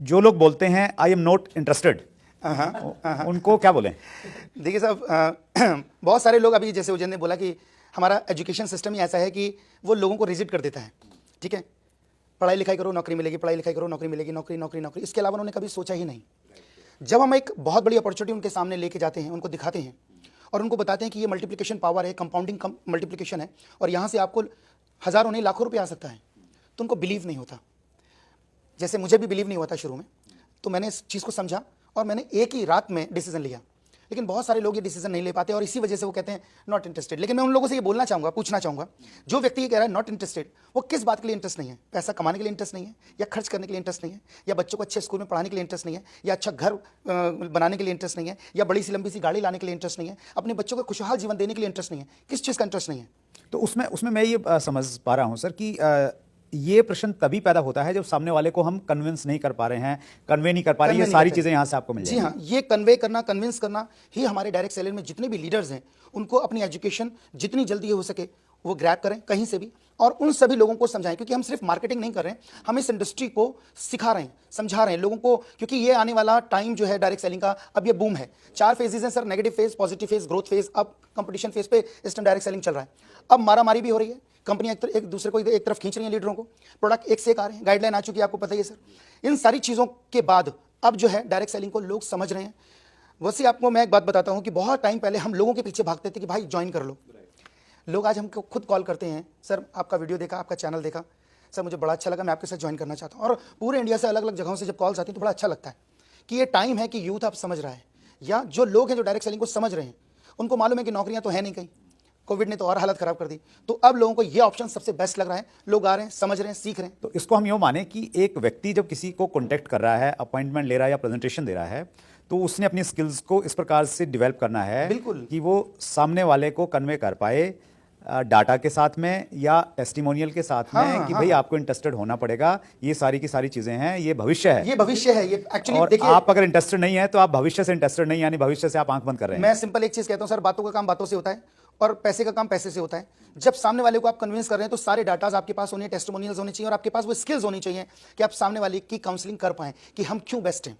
जो लोग बोलते हैं आई एम नॉट इंटरेस्टेड, उनको क्या बोलें? देखिए साहब, बहुत सारे लोग अभी जैसे उजैन ने बोला कि हमारा एजुकेशन सिस्टम ही ऐसा है कि वो लोगों को रिजिड कर देता है। ठीक है, पढ़ाई लिखाई करो नौकरी मिलेगी, पढ़ाई लिखाई करो नौकरी मिलेगी, नौकरी नौकरी नौकरी, इसके अलावा उन्होंने कभी सोचा ही नहीं। जब हम एक बहुत बड़ी अपॉर्चुनिटी उनके सामने लेके जाते हैं, उनको दिखाते हैं और उनको बताते हैं कि ये मल्टीप्लिकेशन पावर है, कंपाउंडिंग मल्टीप्लिकेशन है और यहाँ से आपको हज़ारों नहीं लाखों रुपये आ सकता है, तो उनको बिलीव नहीं होता। जैसे मुझे भी बिलीव नहीं हुआ था शुरू में, तो मैंने इस चीज़ को समझा और मैंने एक ही रात में डिसीजन लिया। लेकिन बहुत सारे लोग ये डिसीजन नहीं ले पाते और इसी वजह से वो कहते हैं नॉट इंटरेस्टेड। लेकिन मैं उन लोगों से ये बोलना चाहूँगा, पूछना चाहूँगा, जो व्यक्ति ये कह रहा है नॉट इंटरेस्टेड, वो किस बात के लिए इंटरेस्ट नहीं है? पैसा कमाने के लिए इंटरेस्ट नहीं है, या खर्च करने के लिए इंटरेस्ट नहीं है, या बच्चों को अच्छे स्कूल में पढ़ाने के लिए इंटरेस्ट नहीं है, या अच्छा घर बनाने के लिए इंटरेस्ट नहीं है, या बड़ी सी लंबी सी गाड़ी लाने के लिए इंटरेस्ट नहीं है, अपने बच्चों को खुशहाल जीवन देने के लिए इंटरेस्ट नहीं है? किस चीज़ का इंटरेस्ट नहीं है? तो उसमें मैं ये समझ पा रहा हूँ सर कि ये प्रश्न तभी पैदा होता है जब सामने वाले को हम कन्विंस नहीं कर पा रहे हैं, कन्वे नहीं कर पा रहे हैं, ये सारी चीजें यहाँ से आपको मिल जाएंगी। जी हाँ, ये कन्वे करना, कन्विंस करना ही हमारे डायरेक्ट सेलिंग में जितने भी लीडर्स हैं उनको अपनी एजुकेशन जितनी जल्दी हो सके वो ग्रैब करें कहीं से भी, और उन सभी लोगों को समझाएं। क्योंकि हम सिर्फ मार्केटिंग नहीं कर रहे हैं, हम इस इंडस्ट्री को सिखा रहे हैं, समझा रहे हैं लोगों को। क्योंकि ये आने वाला टाइम जो है डायरेक्ट सेलिंग का, अब ये बूम है। 4 फेजेस हैं sir, negative phase, positive phase, growth phase, अब कंपटीशन फेज पे इस टाइम डायरेक्ट सेलिंग चल रहा है। अब मारामारी भी हो रही है, कंपनियां एक दूसरे को एक तरफ खींच रही हैं, लीडरों को, प्रोडक्ट एक से एक आ रहे हैं, गाइडलाइन आ चुकी है, आपको पता ही है सर। इन सारी चीज़ों के बाद अब जो है डायरेक्ट सेलिंग को लोग समझ रहे हैं। वैसे आपको मैं एक बात बताता हूं कि बहुत टाइम पहले हम लोगों के पीछे भागते थे कि भाई ज्वाइन कर लो। लोग आज हमको खुद कॉल करते हैं, सर आपका वीडियो देखा, आपका चैनल देखा, सर मुझे बड़ा अच्छा लगा, मैं आपके साथ ज्वाइन करना चाहता हूँ। और पूरे इंडिया से अलग अलग जगहों से जब कॉल्स आती हैं तो बड़ा अच्छा लगता है कि ये टाइम है कि यूथ आप समझ रहा है, या जो लोग हैं जो डायरेक्ट सेलिंग को समझ रहे हैं, उनको मालूम है कि नौकरियां तो है नहीं कहीं, कोविड ने तो और हालत खराब कर दी, तो अब लोगों को ये ऑप्शन सबसे बेस्ट लग रहा है। लोग आ रहे हैं, समझ रहे हैं, सीख रहे हैं। तो इसको हम यूँ माने कि एक व्यक्ति जब किसी को कॉन्टेक्ट कर रहा है, अपॉइंटमेंट ले रहा है या प्रेजेंटेशन दे रहा है, तो उसने अपनी स्किल्स को इस प्रकार से डेवलप करना है बिल्कुल कि वो सामने वाले को कन्वे कर पाए डाटा के साथ में या टेस्टिमोनियल के साथ में कि भाई आपको इंटरेस्टेड होना पड़ेगा, ये सारी की सारी चीजें हैं, ये भविष्य है, ये भविष्य है, ये एक्चुअली। और आप अगर इंटरेस्टेड नहीं है तो आप भविष्य से इंटरेस्टेड नहीं, यानी भविष्य से आप आंख बंद कर रहे हैं। मैं सिंपल एक चीज कहता हूं सर, बातों का काम बातों से होता है और पैसे का काम पैसे से होता है। जब सामने वाले को आप कन्विंस कर रहे हैं तो सारे डाटाज आपके पास होने, टेस्टिमोनियल्स होने चाहिए और आपके पास वो स्किल्स होनी चाहिए कि आप सामने वाले की काउंसलिंग कर पाएं कि हम क्यों बेस्ट हैं।